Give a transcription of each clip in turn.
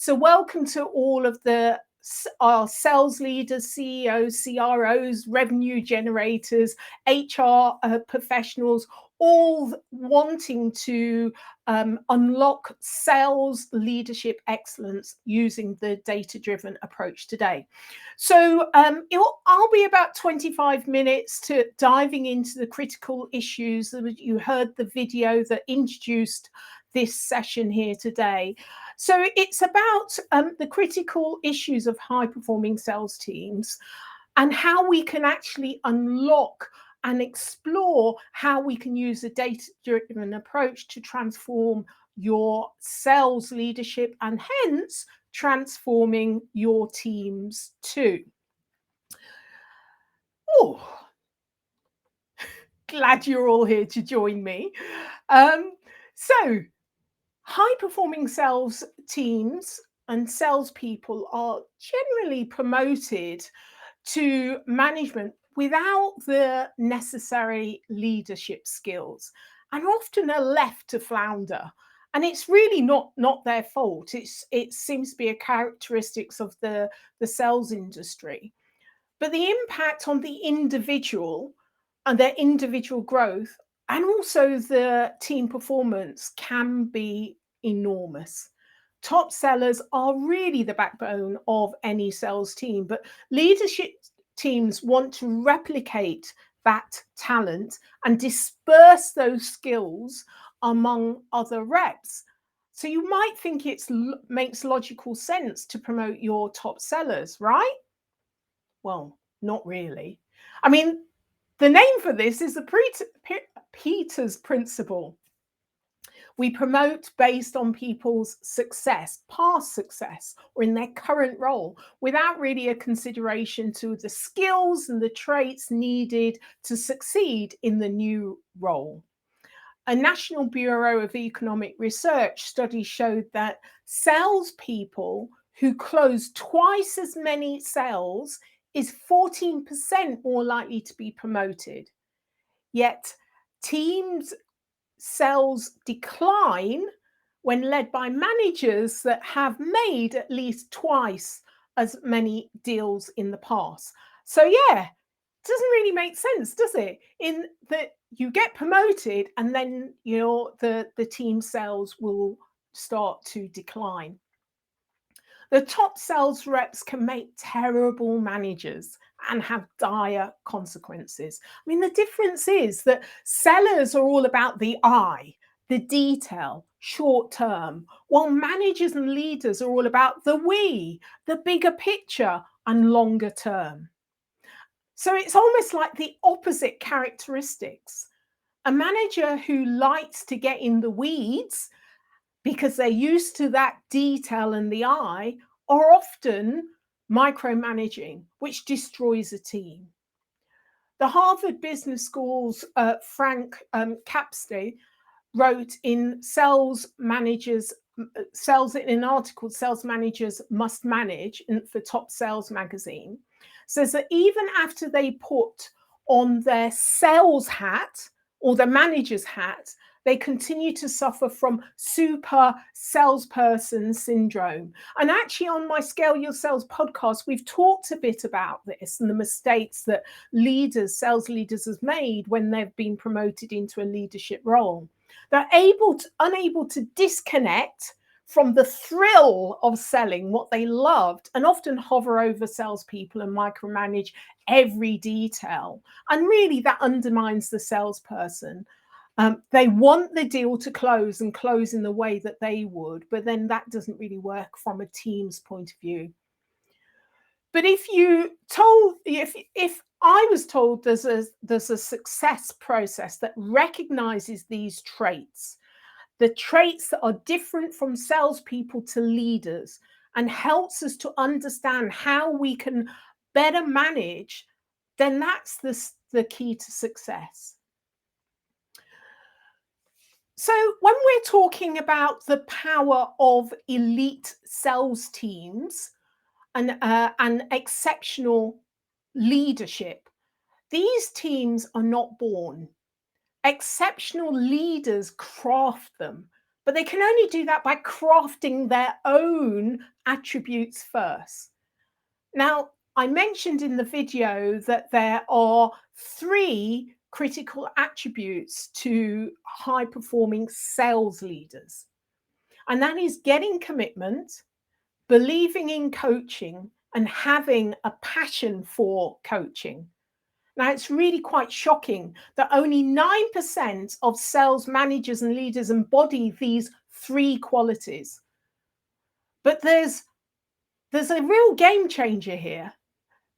So welcome to all of our sales leaders, CEOs, CROs, revenue generators, HR professionals, all wanting to unlock sales leadership excellence using the data-driven approach today. So I'll be about 25 minutes to diving into the critical issues. You heard the video that introduced this session here today. So it's about the critical issues of high-performing sales teams and how we can actually unlock and explore how we can use a data-driven approach to transform your sales leadership and hence transforming your teams too. Oh, glad you're all here to join me. So high-performing sales teams and salespeople are generally promoted to management without the necessary leadership skills and often are left to flounder. And it's really not their fault. It seems to be a characteristics of the sales industry. But the impact on the individual and their individual growth and also the team performance can be enormous. Top sellers are really the backbone of any sales team, but leadership teams want to replicate that talent and disperse those skills among other reps. So you might think it makes logical sense to promote your top sellers, right? Well, not really. I mean, the name for this is the Peters principle. We promote based on people's success, past success, or in their current role, without really a consideration to the skills and the traits needed to succeed in the new role. A National Bureau of Economic Research study showed that salespeople who close twice as many sales is 14% more likely to be promoted. Yet teams' sales decline when led by managers that have made at least twice as many deals in the past. So yeah, it doesn't really make sense, does it? In that you get promoted and then the team sales will start to decline. The top sales reps can make terrible managers and have dire consequences. I mean, the difference is that sellers are all about the I, the detail, short term, while managers and leaders are all about the we, the bigger picture and longer term. So it's almost like the opposite characteristics. A manager who likes to get in the weeds because they're used to that detail and the eye are often micromanaging, which destroys a team. The Harvard Business School's Frank Capstone wrote in an article, Sales Managers Must Manage for Top Sales magazine, says that even after they put on their sales hat or the manager's hat, they continue to suffer from super salesperson syndrome. And actually on my Scale Your Sales podcast, we've talked a bit about this and the mistakes that sales leaders have made when they've been promoted into a leadership role. They're unable to disconnect from the thrill of selling what they loved and often hover over salespeople and micromanage every detail. And really that undermines the salesperson. They want the deal to close and close in the way that they would, but then that doesn't really work from a team's point of view. But if I was told there's a success process that recognizes these traits, the traits that are different from salespeople to leaders, and helps us to understand how we can better manage, then that's the key to success. So when we're talking about the power of elite sales teams and exceptional leadership, these teams are not born. Exceptional leaders craft them. but they can only do that by crafting their own attributes first. Now, I mentioned in the video that there are 3 critical attributes to high performing sales leaders, and that is getting commitment, believing in coaching, and having a passion for coaching. Now, it's really quite shocking that only 9% of sales managers and leaders embody these 3 qualities. But there's a real game changer here,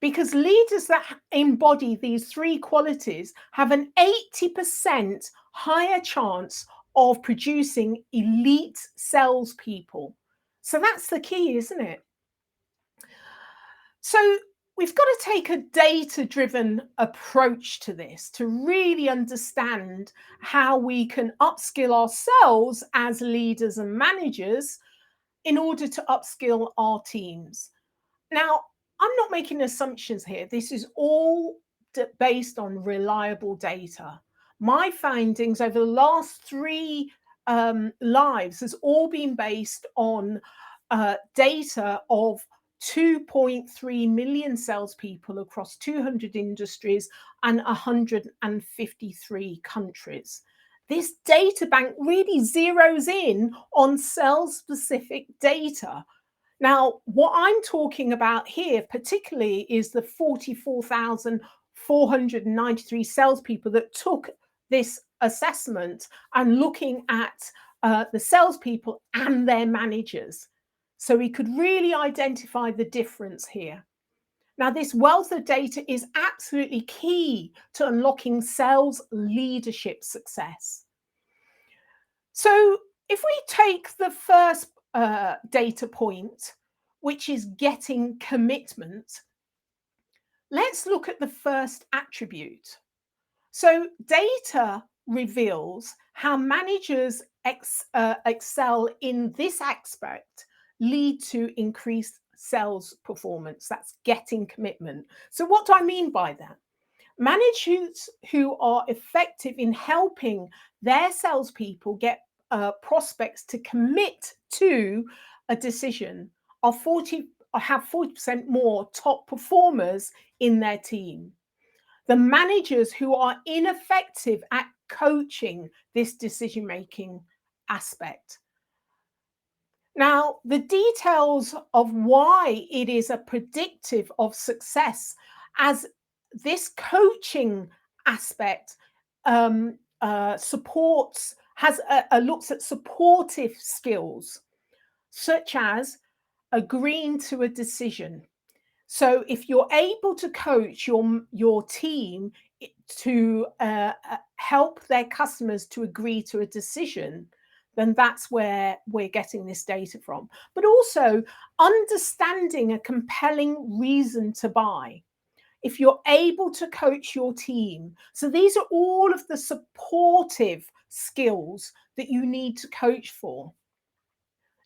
because leaders that embody these 3 qualities have an 80% higher chance of producing elite salespeople. So that's the key, isn't it? So we've got to take a data-driven approach to this to really understand how we can upskill ourselves as leaders and managers in order to upskill our teams. Now, I'm not making assumptions here. This is all based on reliable data. My findings over the last 3 lives has all been based on data of 2.3 million salespeople across 200 industries and 153 countries. This data bank really zeroes in on sales specific data. Now, what I'm talking about here, particularly, is the 44,493 salespeople that took this assessment and looking at the salespeople and their managers. So we could really identify the difference here. Now, this wealth of data is absolutely key to unlocking sales leadership success. So if we take the first data point, which is getting commitment, let's look at the first attribute. So data reveals how managers excel in this aspect lead to increased sales performance. That's getting commitment. So what do I mean by that? Managers who are effective in helping their salespeople get prospects to commit to a decision have 40% more top performers in their team. The managers who are ineffective at coaching this decision-making aspect. Now, the details of why it is a predictive of success, as this coaching aspect looks at supportive skills, such as agreeing to a decision. So if you're able to coach your team to help their customers to agree to a decision, then that's where we're getting this data from. But also understanding a compelling reason to buy. If you're able to coach your team. So these are all of the supportive skills that you need to coach for.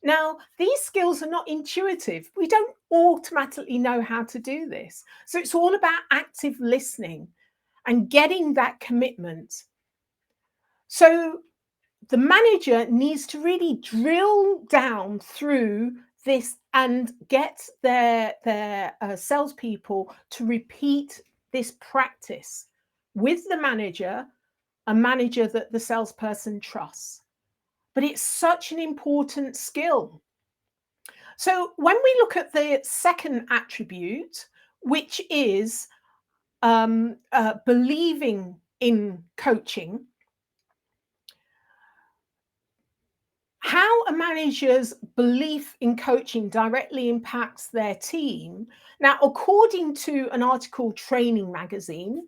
Now, these skills are not intuitive. We don't automatically know how to do this. So it's all about active listening and getting that commitment. So the manager needs to really drill down through this and get their salespeople to repeat this practice with the manager, a manager that the salesperson trusts. But it's such an important skill. So when we look at the second attribute, which is believing in coaching, how a manager's belief in coaching directly impacts their team. Now, according to an article, Training Magazine,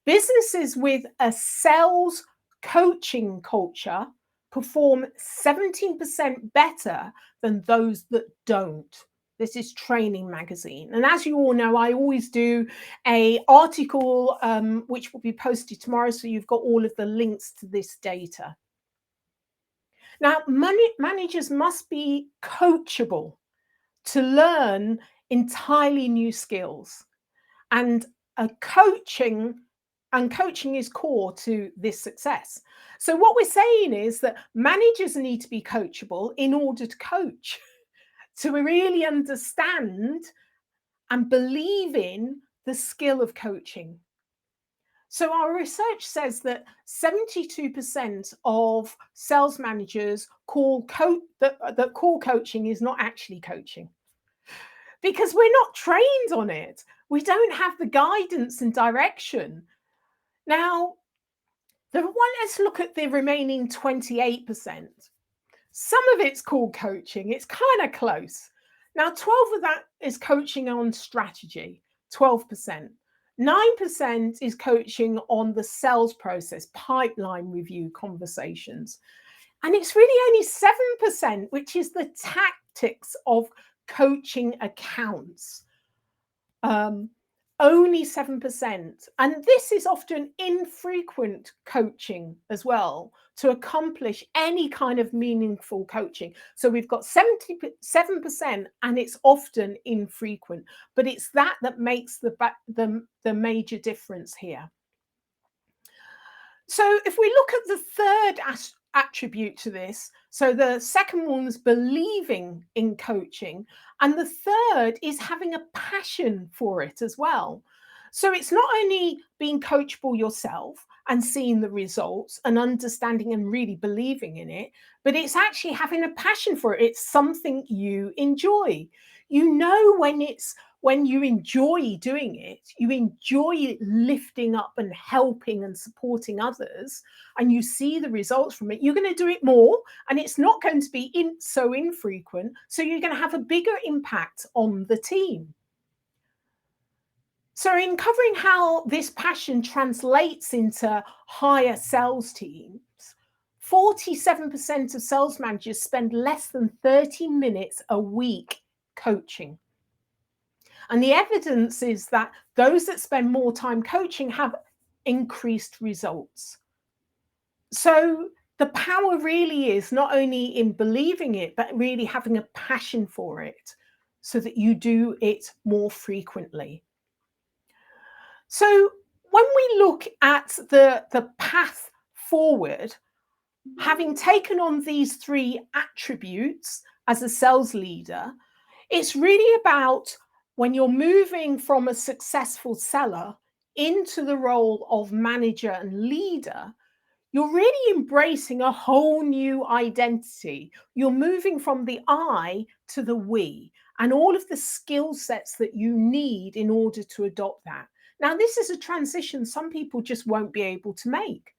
businesses with a sales coaching culture perform 17% better than those that don't. This is Training Magazine. And as you all know, I always do an article which will be posted tomorrow. So you've got all of the links to this data. Now, managers must be coachable to learn entirely new skills. And a coaching And coaching is core to this success. So, what we're saying is that managers need to be coachable in order to coach, to really understand and believe in the skill of coaching. So, our research says that 72% of sales managers that call coaching is not actually coaching because we're not trained on it. We don't have the guidance and direction. Now, let's look at the remaining 28%. Some of it's called coaching. It's kind of close. Now, 12 of that is coaching on strategy, 12%. 9% is coaching on the sales process, pipeline review conversations. And it's really only 7%, which is the tactics of coaching accounts. Only 7%. And this is often infrequent coaching as well to accomplish any kind of meaningful coaching. So we've got 77% and it's often infrequent, but it's that makes the major difference here. So if we look at the third attribute to this, so the second one is believing in coaching, and the third is having a passion for it as well. So it's not only being coachable yourself and seeing the results and understanding and really believing in it, but it's actually having a passion for it. It's something you enjoy. You know when you enjoy doing it, you enjoy lifting up and helping and supporting others, and you see the results from it, you're going to do it more, and it's not going to be so infrequent. So you're going to have a bigger impact on the team. So in covering how this passion translates into higher sales teams, 47% of sales managers spend less than 30 minutes a week coaching. And the evidence is that those that spend more time coaching have increased results. So the power really is not only in believing it, but really having a passion for it so that you do it more frequently. So when we look at the path forward, having taken on these three attributes as a sales leader, it's really about when you're moving from a successful seller into the role of manager and leader, you're really embracing a whole new identity. You're moving from the I to the we, and all of the skill sets that you need in order to adopt that. Now, this is a transition some people just won't be able to make.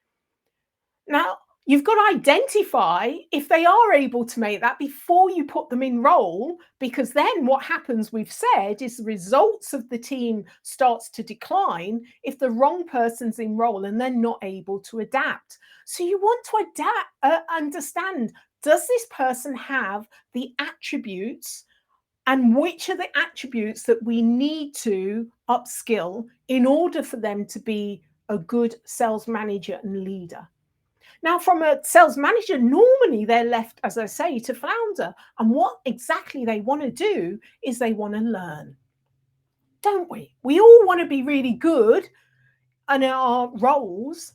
Now, you've got to identify if they are able to make that before you put them in role, because then what happens, we've said, is the results of the team starts to decline if the wrong person's in role and they're not able to adapt. So you want to understand, does this person have the attributes, and which are the attributes that we need to upskill in order for them to be a good sales manager and leader? Now, from a sales manager, normally they're left, as I say, to flounder. And what exactly they want to do is they want to learn, don't we? We all want to be really good in our roles.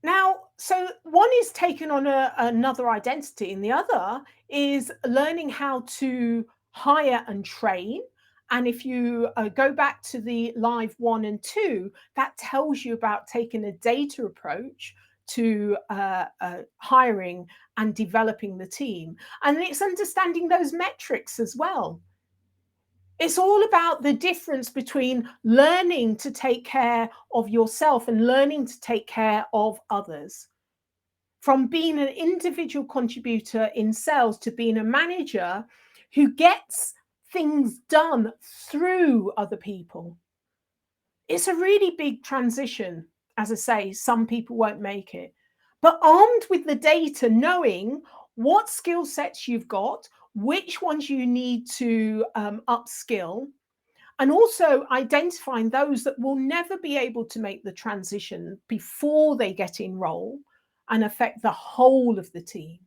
Now, so one is taking on another identity, and the other is learning how to hire and train. And if you go back to the live 1 and 2, that tells you about taking a data approach to hiring and developing the team. And it's understanding those metrics as well. It's all about the difference between learning to take care of yourself and learning to take care of others. From being an individual contributor in sales to being a manager who gets things done through other people. It's a really big transition. As I say, some people won't make it. But armed with the data, knowing what skill sets you've got, which ones you need to upskill, and also identifying those that will never be able to make the transition before they get in role and affect the whole of the team.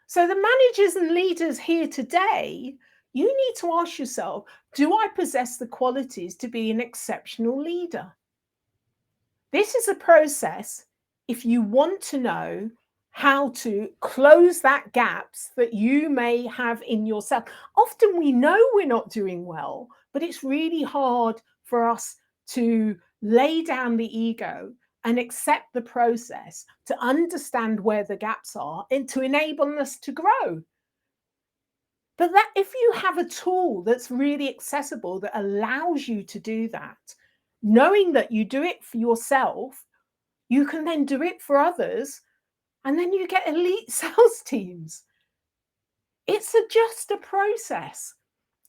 So the managers and leaders here today You need to ask yourself, do I possess the qualities to be an exceptional leader? This is a process if you want to know how to close that gaps that you may have in yourself. Often we know we're not doing well, but it's really hard for us to lay down the ego and accept the process to understand where the gaps are and to enable us to grow. But that if you have a tool that's really accessible that allows you to do that, knowing that you do it for yourself, you can then do it for others, and then you get elite sales teams. It's just a process,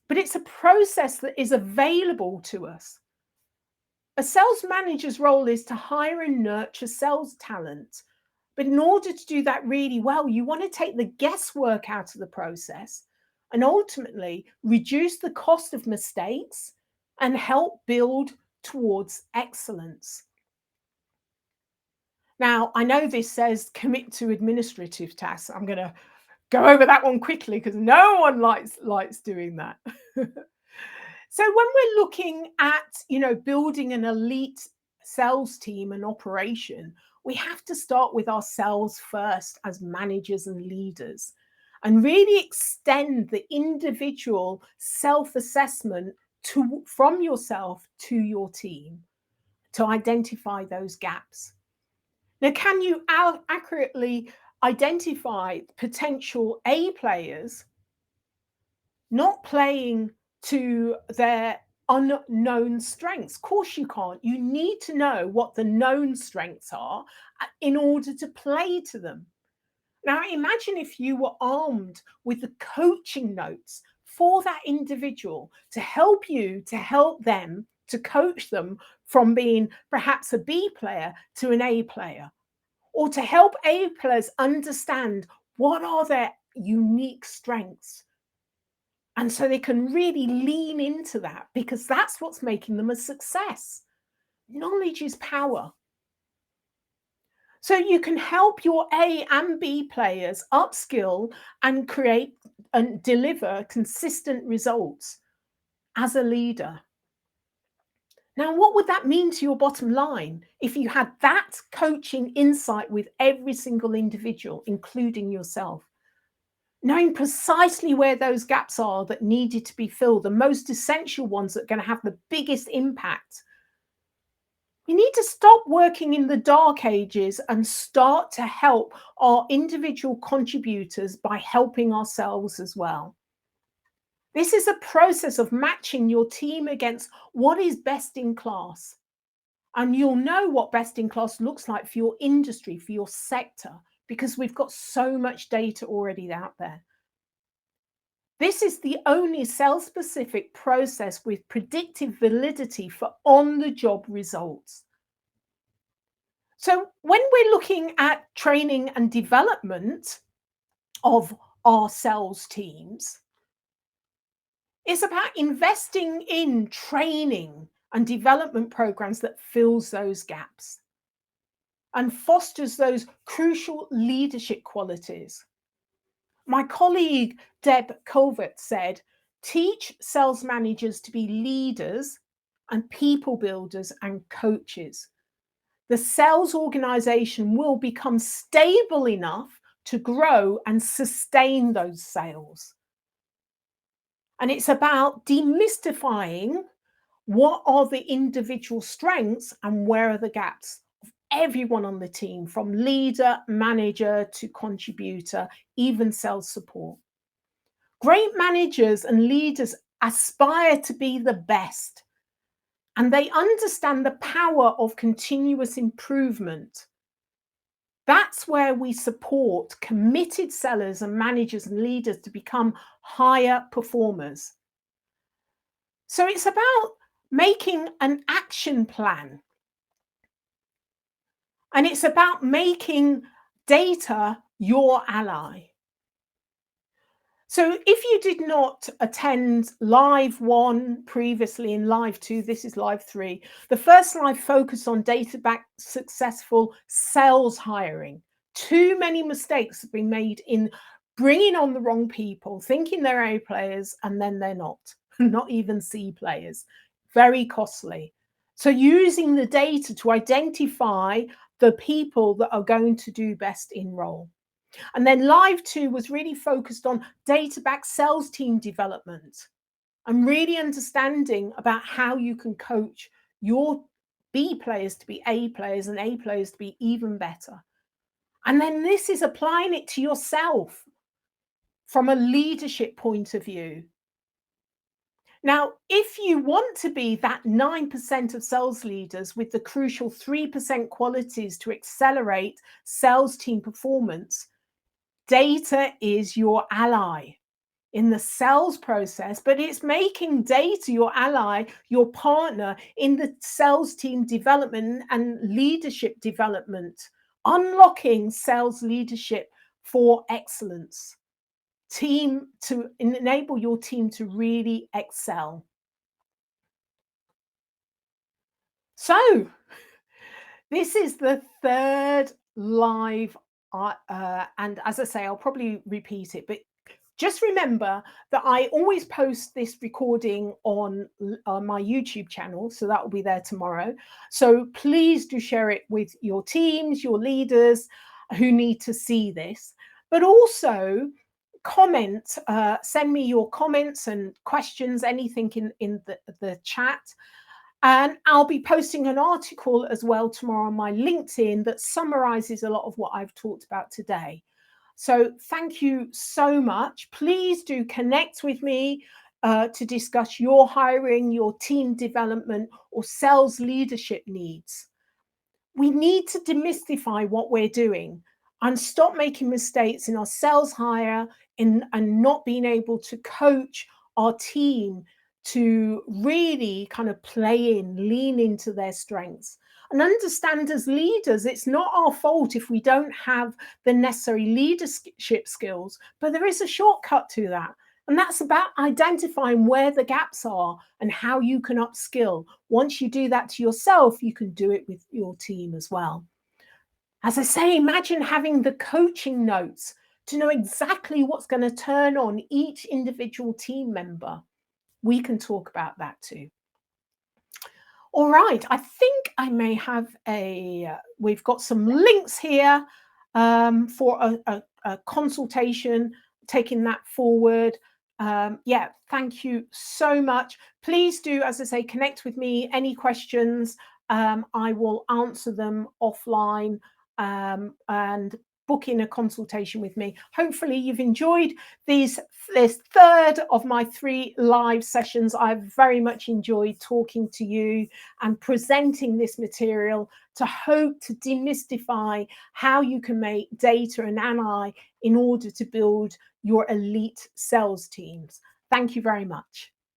but it's a process that is available to us. A sales manager's role is to hire and nurture sales talent. But in order to do that really well, you want to take the guesswork out of the process and ultimately reduce the cost of mistakes and help build towards excellence. Now, I know this says commit to administrative tasks. I'm going to go over that one quickly because no one likes doing that. So when we're looking at, building an elite sales team and operation, we have to start with ourselves first as managers and leaders and really extend the individual self-assessment from yourself to your team to identify those gaps. Now, can you accurately identify potential A players not playing to their unknown strengths? Of course you can't. You need to know what the known strengths are in order to play to them. Now, imagine if you were armed with the coaching notes for that individual to help them, to coach them from being perhaps a B player to an A player, or to help A players understand what are their unique strengths. And so they can really lean into that because that's what's making them a success. Knowledge is power. So you can help your A and B players upskill and create and deliver consistent results as a leader. Now, what would that mean to your bottom line if you had that coaching insight with every single individual, including yourself? Knowing precisely where those gaps are that needed to be filled, the most essential ones that are going to have the biggest impact. We need to stop working in the dark ages and start to help our individual contributors by helping ourselves as well. This is a process of matching your team against what is best in class. And you'll know what best in class looks like for your industry, for your sector, because we've got so much data already out there. This is the only sales-specific process with predictive validity for on-the-job results. So when we're looking at training and development of our sales teams, it's about investing in training and development programs that fills those gaps and fosters those crucial leadership qualities. My colleague Deb Colvert said, teach sales managers to be leaders and people builders and coaches. The sales organization will become stable enough to grow and sustain those sales. And it's about demystifying what are the individual strengths and where are the gaps of everyone on the team, from leader, manager to contributor, even sales support. Great managers and leaders aspire to be the best, and they understand the power of continuous improvement. That's where we support committed sellers and managers and leaders to become higher performers. So it's about making an action plan. And it's about making data your ally. So if you did not attend live 1 previously in live 2, this is live 3. The first live focused on data-backed successful sales hiring. Too many mistakes have been made in bringing on the wrong people, thinking they're A players, and then they're not, not even C players. Very costly. So, using the data to identify the people that are going to do best in role. And then Live 2 was really focused on data backed sales team development and really understanding about how you can coach your B players to be A players and A players to be even better. And then this is applying it to yourself from a leadership point of view. Now, if you want to be that 9% of sales leaders with the crucial 3% qualities to accelerate sales team performance, data is your ally in the sales process, but it's making data your ally, your partner in the sales team development and leadership development, unlocking sales leadership for excellence. Team to enable your team to really excel. So, this is the third live, and as I say, I'll probably repeat it, but just remember that I always post this recording on my YouTube channel, so that will be there tomorrow. So please do share it with your teams, your leaders who need to see this, but also comment, send me your comments and questions, anything in the chat. And I'll be posting an article as well tomorrow on my LinkedIn that summarizes a lot of what I've talked about today. So thank you so much. Please do connect with me to discuss your hiring, your team development, or sales leadership needs. We need to demystify what we're doing and stop making mistakes in our sales hire and not being able to coach our team to really kind of play in, lean into their strengths. And understand as leaders, it's not our fault if we don't have the necessary leadership skills, but there is a shortcut to that. And that's about identifying where the gaps are and how you can upskill. Once you do that to yourself, you can do it with your team as well. As I say, imagine having the coaching notes to know exactly what's going to turn on each individual team member. We can talk about that too. All right, I think I may have we've got some links here for a consultation, taking that forward. Yeah, thank you so much. Please do, as I say, connect with me. Any questions, I will answer them offline and book in a consultation with me. Hopefully you've enjoyed this third of my 3 live sessions. I've very much enjoyed talking to you and presenting this material to hope to demystify how you can make data an ally in order to build your elite sales teams. Thank you very much.